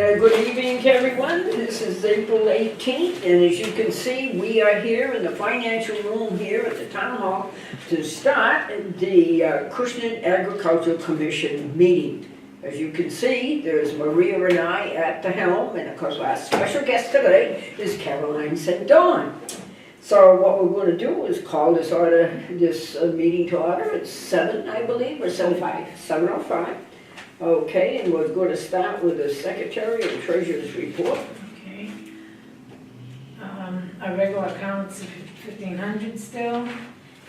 Good evening to everyone. This is April 18th, and as you can see, we are here in the financial room here at the Town Hall to start the Acushnet Agricultural Commission meeting. As you can see, there's Maria and I at the helm, and of course our special guest today is Caroline St. Dawn. So what we're going to do is call this meeting to order. It's 7, I believe, or 7:05. 7:05. Okay, and we're going to start with the Secretary and Treasurer's report. Okay. Our regular account's $1,500 still,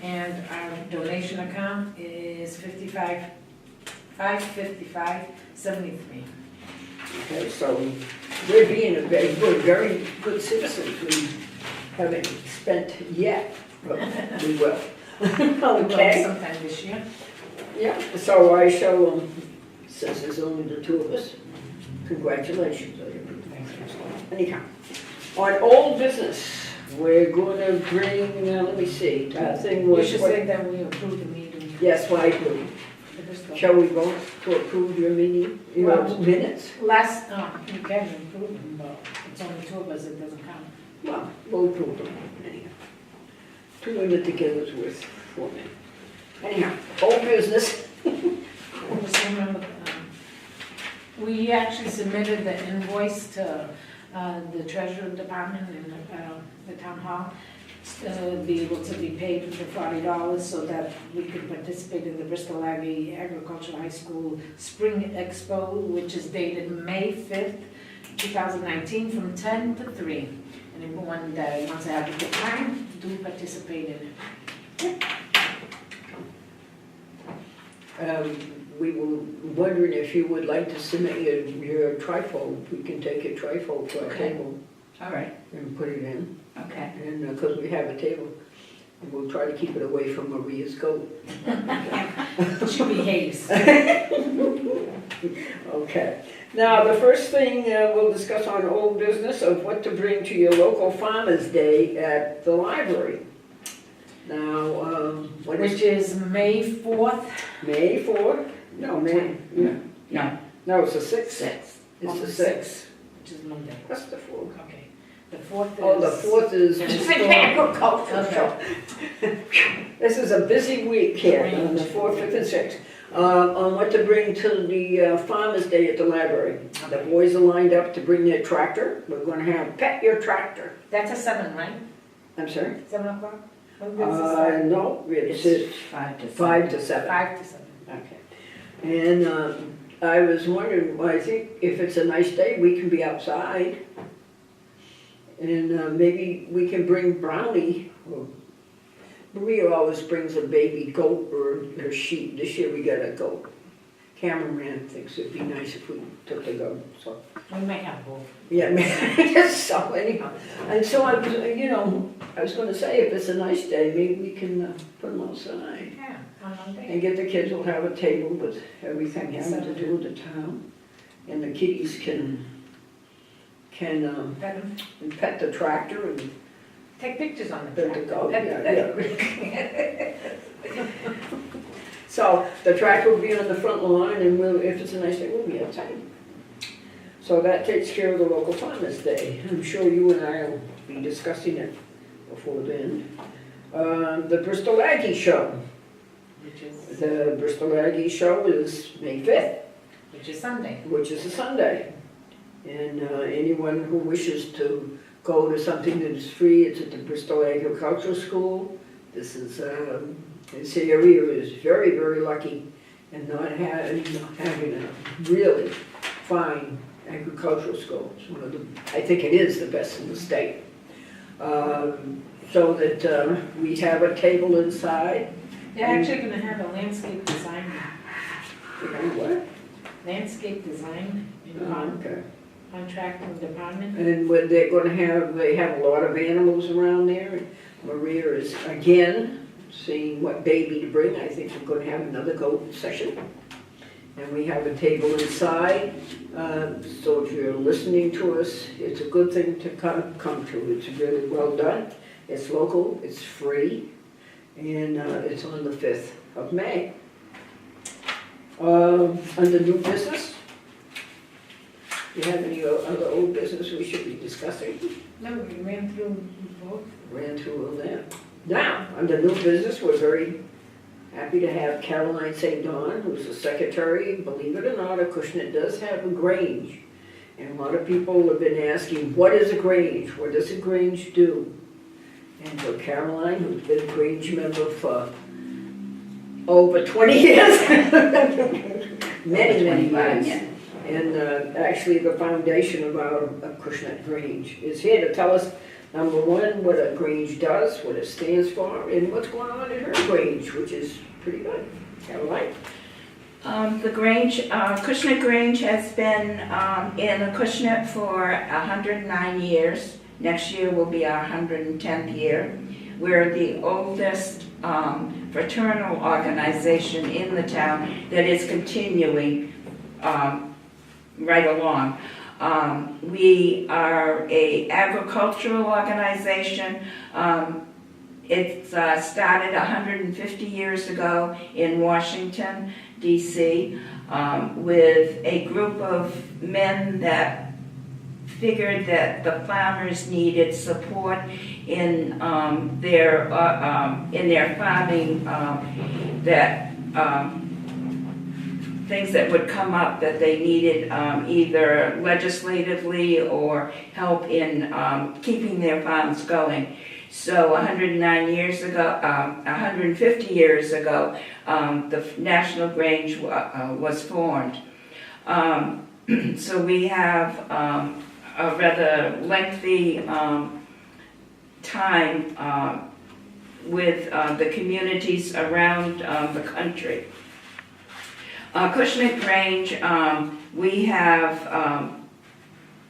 and our donation account is $555.73. Okay, so we're being very good citizens. We haven't spent yet, but we will. Okay. Sometime this year. Yeah, so I shall, since there's only the two of us, congratulations. Anyhow, on old business, we're going to bring, let me see, that thing was... You should say that we approved the meeting. Yes, well, I do. Shall we vote to approve your meeting, your minutes? You can approve them, but it's only two of us, it doesn't count. Well, we'll approve them, anyhow. 2 women together is worth 4 men. Anyhow, old business. Just remember, we actually submitted the invoice to the Treasurer Department in the Town Hall to be able to be paid for $40 so that we could participate in the Bristol Agricultural High School Spring Expo, which is dated May 5th, 2019 from 10 to 3. And everyone that wants to have a good time, do participate in it. We were wondering if you would like to submit your trifold. We can take your trifold to our table. All right. And put it in. Okay. And because we have a table, and we'll try to keep it away from Maria's goat. She behaves. Okay. Now, the first thing we'll discuss on old business of what to bring to your local Farmers' Day at the library. Now, Which is May 4th? May 4th? No, May. Yeah. No, it's the 6th. 6th. It's the 6th. Which is Monday. What's the 4th? Okay. The 4th is... Oh, the 4th is... agricultural show. This is a busy week here, on the 4th, 5th, and 6th. On what to bring to the Farmers' Day at the library. The boys are lined up to bring their tractor. We're going to have Pet Your Tractor. That's at 7, right? I'm sorry? 7 o'clock? No, it's 5 to 7. 5 to 7. Okay. And I was wondering, well, I think if it's a nice day, we can be outside. And maybe we can bring Brownie. Maria always brings a baby goat or her sheep. This year we got a goat. Cameraman thinks it'd be nice if we took the goat. So We may have both. yeah, so anyhow. And so I was going to say if it's a nice day, maybe we can put them outside. Yeah, on Monday. And get the kids will have a table with everything having to do with the town. And the kiddies can pet the tractor and Take pictures on the pet the tractor. goat. Yeah. So the tractor will be on the front lawn, and if it's a nice day, we'll be outside. So that takes care of the local Farmers' Day. I'm sure you and I will be discussing it before then. The Bristol Aggie Show. The Bristol Aggie Show is May 5th. Which is Sunday. Which is a Sunday. And anyone who wishes to go to something that is free, it's at the Bristol Agricultural School. This area is very, very lucky in not having a really fine agricultural school. It's one of I think it is the best in the state. So that we have a table inside. They're actually going to have a landscape design. What? Landscape design in Okay. contracting department. And what they're going to have, they have a lot of animals around there. Maria is again seeing what baby to bring. I think we're going to have another goat session. And we have a table inside. So if you're listening to us, it's a good thing to come to. It's really well done. It's local, it's free, and it's on the 5th of May. Under new business, You have any other old business we should be discussing? No, we ran through both. Ran through all that. Now, under new business, we're very happy to have Caroline St. Dawn, who's the secretary. Believe it or not, Acushnet does have a Grange. And a lot of people have been asking, what is a Grange? What does a Grange do? And for Caroline, who's been a Grange member for over 20 years, many years. And actually the foundation of our Acushnet Grange is here to tell us, number one, what a Grange does, what it stands for, and what's going on in her Grange, which is pretty good. Caroline? The Grange, Acushnet Grange has been in Acushnet for 109 years. Next year will be our 110th year. We're the oldest fraternal organization in the town that is continuing right along. We are an agricultural organization. It started 150 years ago in Washington, D.C., with a group of men that figured that the farmers needed support in their farming, that things that would come up that they needed either legislatively or help in keeping their farms going. So 109 years ago, 150 years ago, the National Grange was formed. So we have a rather lengthy time with the communities around the country. Acushnet Grange, we have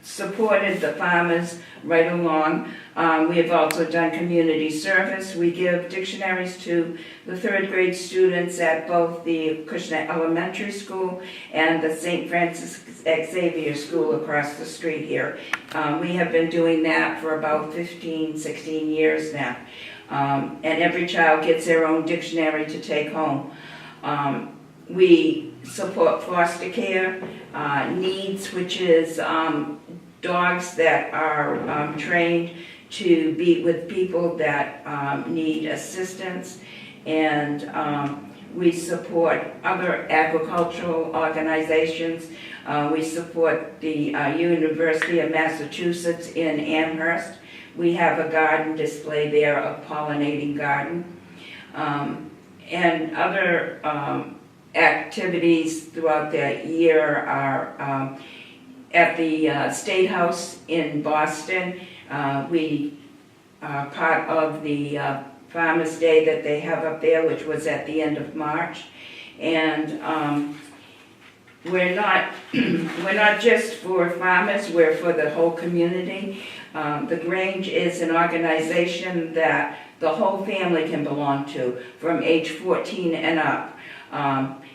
supported the farmers right along. We have also done community service. We give dictionaries to the third grade students at both the Acushnet Elementary School and the St. Francis Xavier School across the street here. We have been doing that for about 15, 16 years now. And every child gets their own dictionary to take home. We support foster care needs, which is dogs that are trained to be with people that need assistance, and we support other agricultural organizations. We support the University of Massachusetts in Amherst. We have a garden display there, a pollinating garden, and other activities throughout the year are at the State House in Boston. We are part of the Farmers' Day that they have up there, which was at the end of March. And we're not just for farmers, we're for the whole community. The Grange is an organization that the whole family can belong to, from age 14 and up.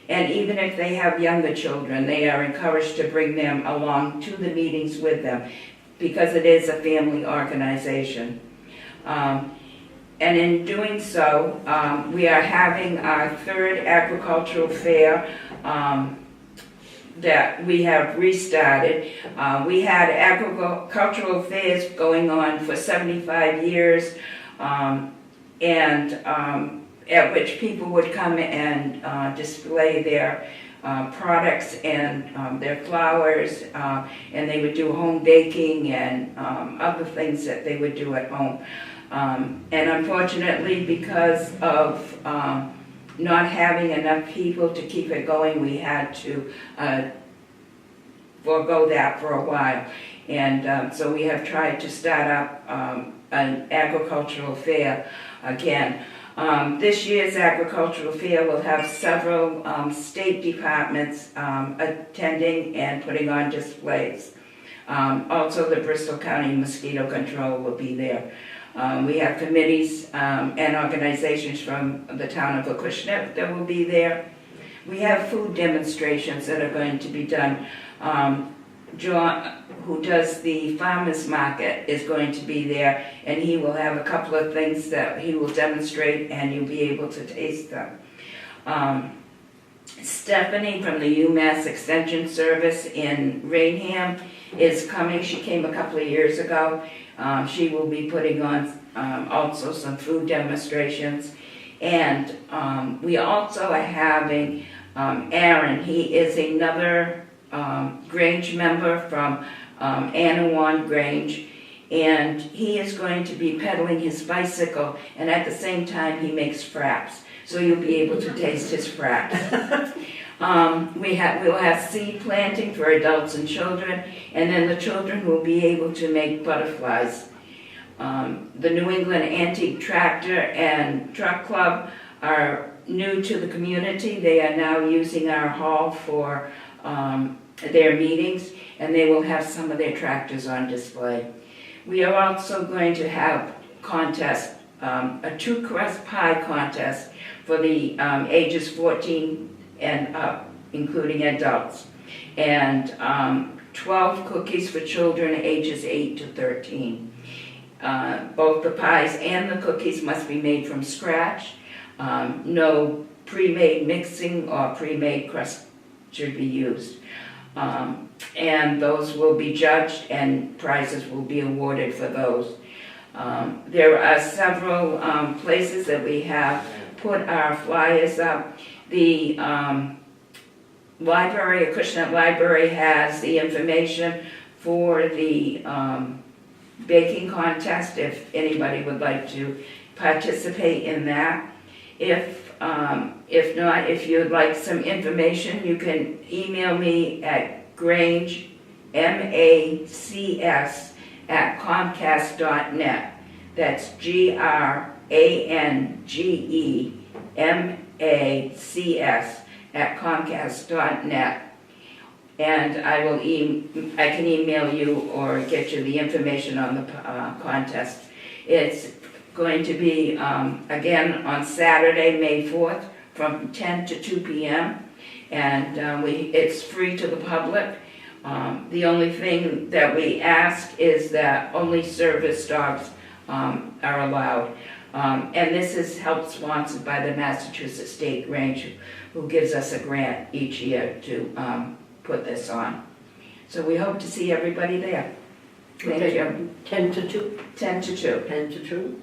And even if they have younger children, they are encouraged to bring them along to the meetings with them, because it is a family organization. And in doing so, we are having our third agricultural fair that we have restarted. We had agricultural fairs going on for 75 years, at which people would come and display their products and their flowers, and they would do home baking and other things that they would do at home. And unfortunately, because of not having enough people to keep it going, we had to forego that for a while. And so we have tried to start up an agricultural fair again. This year's agricultural fair will have several state departments attending and putting on displays. Also, the Bristol County Mosquito Control will be there. We have committees and organizations from the town of Acushnet that will be there. We have food demonstrations that are going to be done. John, who does the farmers market, is going to be there, and he will have a couple of things that he will demonstrate, and you'll be able to taste them. Stephanie from the UMass Extension Service in Rainham is coming. She came a couple of years ago. She will be putting on also some food demonstrations. And we also are having Aaron. He is another Grange member from Anawan Grange. And he is going to be pedaling his bicycle, and at the same time he makes fraps. So you'll be able to taste his fraps. We'll have seed planting for adults and children, and then the children will be able to make butterflies. The New England Antique Tractor and Truck Club are new to the community. They are now using our hall for their meetings, and they will have some of their tractors on display. We are also going to have contest, a two-crust pie contest for the ages 14 and up, including adults, and 12 cookies for children ages 8 to 13. Both the pies and the cookies must be made from scratch. No pre-made mixing or pre-made crust should be used. And those will be judged and prizes will be awarded for those. There are several places that we have put our flyers up. The library, Acushnet Library, has the information for the baking contest if anybody would like to participate in that. If not, if you'd like some information, you can email me at Grange, MACS@Comcast.net. That's GRANGEMACS@Comcast.net. And I can email you or get you the information on the contest. It's going to be, again, on Saturday, May 4th, from 10 to 2 p.m. And it's free to the public. The only thing that we ask is that only service dogs are allowed. And this is helped sponsored by the Massachusetts State Range, who gives us a grant each year to put this on. So we hope to see everybody there. Thank you. 10 to 2? 10 to 2. 10 to 2.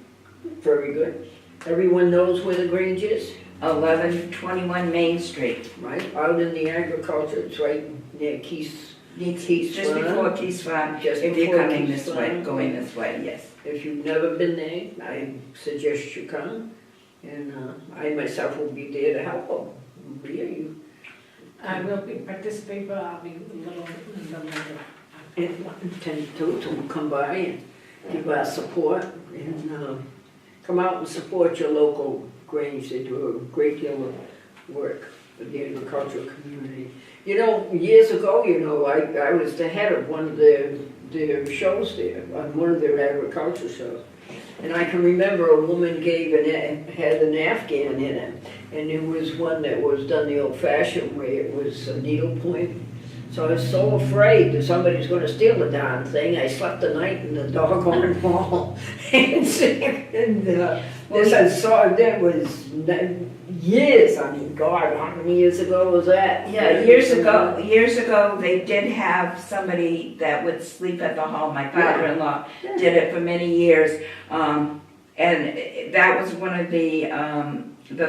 Very good. Everyone knows where the Grange is? 1121 Main Street. Right, out in the agriculture, it's right near Keith's Just Farm. before Keith's Farm, Just if you're before coming Keith's this way, Farm. going this way, yes. If you've never been there, I suggest you come. And I myself will be there to help them. Maria, you? I will be participating, but I'll be a little later. And 10 to 2, so we'll come by and give our support and come out and support your local Grange. They do a great deal of work for the agricultural community. You know, years ago, I was the head of one of their shows there, on one of their agriculture shows. And I can remember a woman had an Afghan in it, and it was one that was done the old-fashioned way. It was a needlepoint. So I was so afraid that somebody's going to steal the darn thing. I slept the night in the doggone hall. This I saw, that was years. I mean, God, how many years ago was that? Yeah, years ago, they did have somebody that would sleep at the hall. My father-in-law did it for many years. And that was one of the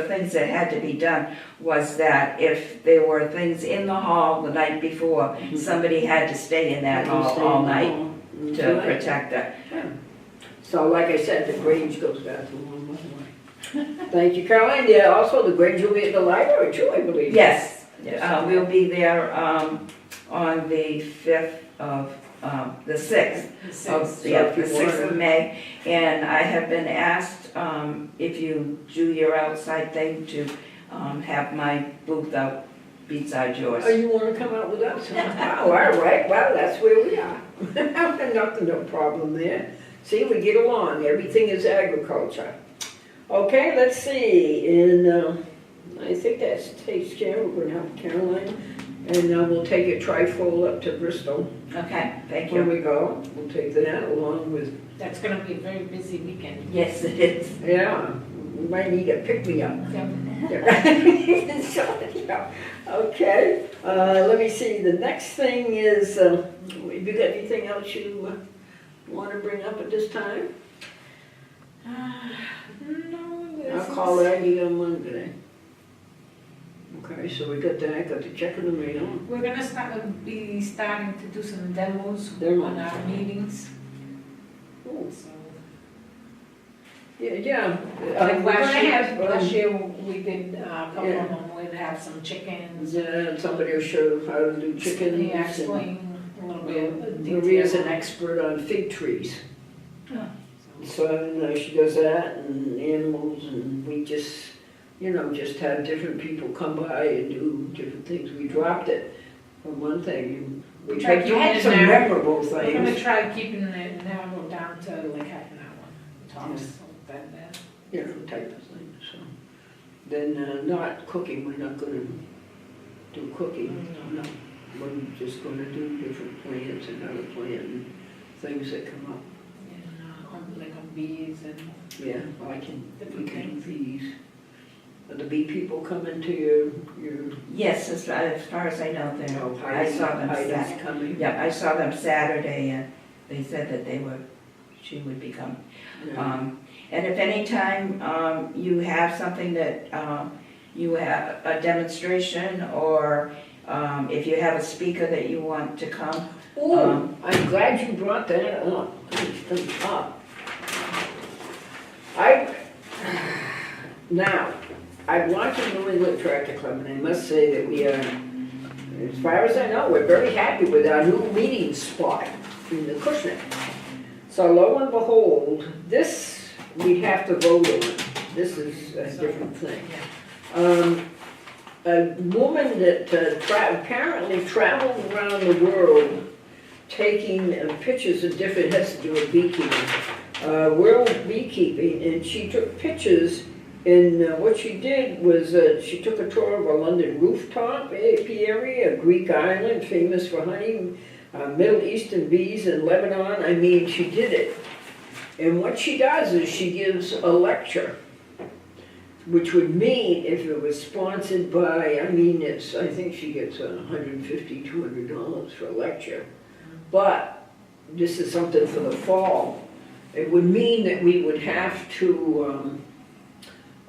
things that had to be done, was that if there were things in the hall the night before, somebody had to stay in that hall all night to protect it. Yeah. So like I said, the Grange goes back to a long, long way. Thank you, Caroline. Yeah, also the Grange will be at the library too, I believe. Yes, we'll be there on the 5th of, the 6th. The 6th of May. And I have been asked, if you do your outside thing, to have my booth out beside yours. Oh, you want to come out with us? Oh, all right. Well, that's where we are. Nothing, no problem there. See, we get along. Everything is agriculture. Okay, let's see. And I think that takes care of it. We're going to have Caroline. And we'll take a trifold up to Bristol. Okay, thank When you. we go, we'll take that along with, That's gonna be a very busy weekend. Yes, it is. yeah, we might need a pick-me-up. Yeah. So, yeah. Okay, let me see, the next thing is, have you got anything else you want to bring up at this time? No, I'll this call is, Aggie on Monday. Okay, so we got that, got the check in the mail. we're gonna be starting to do some demos Demos. on our meetings, Oh, so. yeah. Like We're last gonna year, have, last year we did a couple Yeah. of them, we'd have some chickens. Yeah, somebody will show how to do chickens. Yeah, and- explain a little bit of detail. Maria's an expert on fig trees. Oh, So she does that and animals, and we just, just have different people come by and do different things. We dropped it for one thing. We Try you keeping had it some narrow. memorable We're gonna things. try keeping it narrowed down to like half an hour, tops, so that. Type of thing, so. Then not cooking, we're not gonna do cooking, no. We're just gonna do different plants and how to plant and things that come up. And like on bees and. Yeah, we Different can do these. Are the bee people come into your, Yes, as far as I know, I saw them Heidi's coming? Yeah, I saw them Saturday, and they said that she would be coming. Yeah. And if any time you have something that you have a demonstration, or if you have a speaker that you want to come, Oh, I'm glad you brought that up. I want to New England Tractor Club, and I must say that we are, as far as I know, we're very happy with our new meeting spot in the Acushnet. So lo and behold, this we have to vote on. This is a different thing. A woman that apparently traveled around the world taking pictures of different, has to do with beekeeping, world beekeeping, and she took pictures, and what she did was she took a tour of a London rooftop apiary, a Greek island famous for honey, Middle Eastern bees in Lebanon. I mean, she did it. And what she does is she gives a lecture, which would mean if it was sponsored by, I think she gets $150, $200 for a lecture. But this is something for the fall. It would mean that we would have to,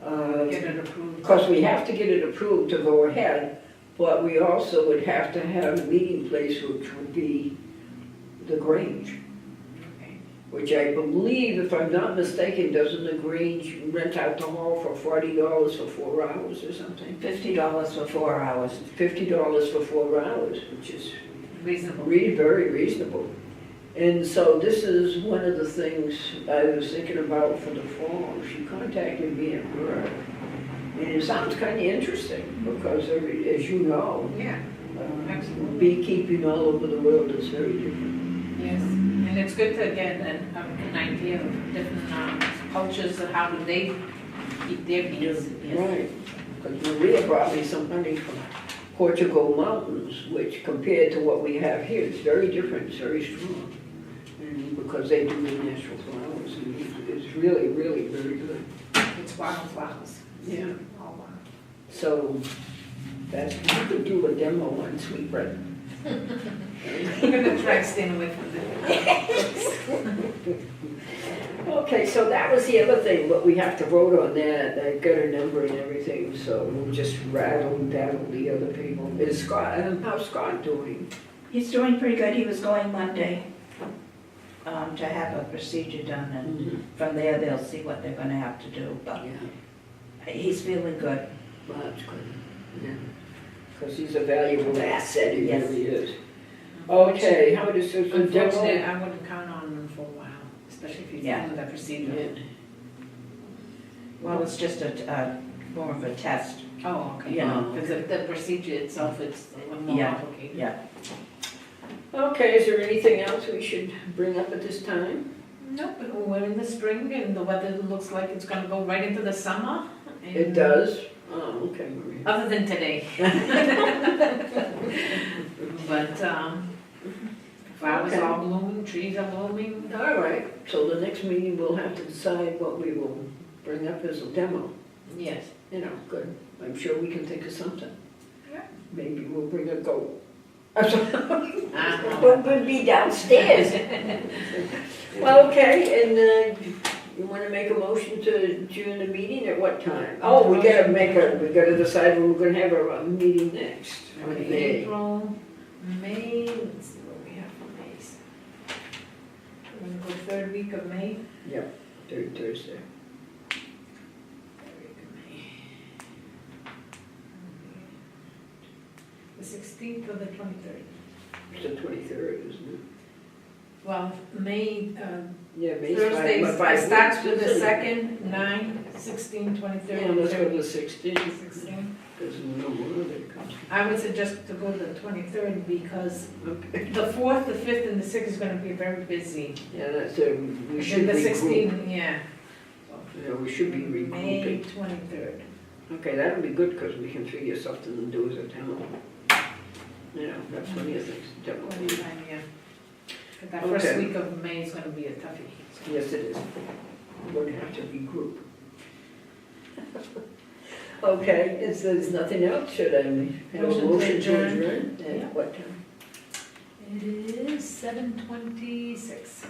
Get it approved. because we have to get it approved to go ahead, but we also would have to have a meeting place, which would be the Grange, Okay. which I believe, if I'm not mistaken, doesn't the Grange rent out the hall for $40 for 4 hours or something? $50 for 4 hours. $50 for 4 hours, which is Reasonable. very reasonable. And so this is one of the things I was thinking about for the fall. She contacted me at work. And it sounds kind of interesting because, as you know, Yeah, absolutely. beekeeping all over the world is very different. Yes, and it's good to get an idea of different cultures and how do they keep their bees. Yes. Right. Because Maria brought me some honey from Portugal mountains, which compared to what we have here, it's very different, it's very strong. And because they do the natural flowers, and it's really very good. It's wildflowers. Yeah. All wild. So that's, you could do a demo on sweetbread. We're gonna try staying away from them. Okay, so that was the other thing, but we have to vote on that. I got a number and everything, so we'll just rattle and daddle the other people. Is Scott, how's Scott doing? He's doing pretty good. He was going Monday to have a procedure done, and from there they'll see what they're going to have to do. But Yeah, he's feeling good. well, that's good. Yeah, because he's a valuable asset, he Yes. really is. Okay, how does this Unfortunately, demo? I wouldn't count on them for a while, especially if he's Yeah. doing the procedure. Yeah. Well, it's just a more of a test. Oh, okay. Yeah. Because the procedure itself, it's a little more Yeah. complicated. Yeah. Okay, is there anything else we should bring up at this time? Nope, we're in the spring and the weather looks like it's gonna go right into the summer. It and- does? Oh, okay, Maria. Other than today. But, flowers Okay. are blooming, trees are blooming. All right, so the next meeting we'll have to decide what we will bring up as a demo. Yes. You know, good. I'm sure we can think of something. Yeah. Maybe we'll bring a goat. Uh-huh. Goat would be downstairs. Well, okay, and you wanna make a motion to adjourn the meeting at what time? Oh, we gotta decide when we're gonna have our meeting next. On May. April, May, let's see what we have for May. We're gonna go third week of May. Third Thursday. Third week of May. The 16th or the 23rd? It's the 23rd, isn't it? Well, May, Yeah, May's Thursday, five it starts weeks, with the isn't it? 2nd, 9, 16, 23rd. Yeah, let's go to the 16. 16th, 16. because no one other comes. I would suggest to go to the 23rd because Okay. the 4th, the 5th, and the 6th is gonna be very busy. Yeah, that's, we should The regroup. 16th, yeah. Yeah, we should be May regrouping. 23rd. Okay, that'll be good, because we can figure something to do as a town. You know, that's plenty of things to do. 25, yeah. But that first Okay. week of May is gonna be a toughie. Yes, it is. We're gonna have to regroup. Okay, if there's nothing else, should I have a Motion to motion to adjourn. adjourn? Yeah. At what time? It is 7:26.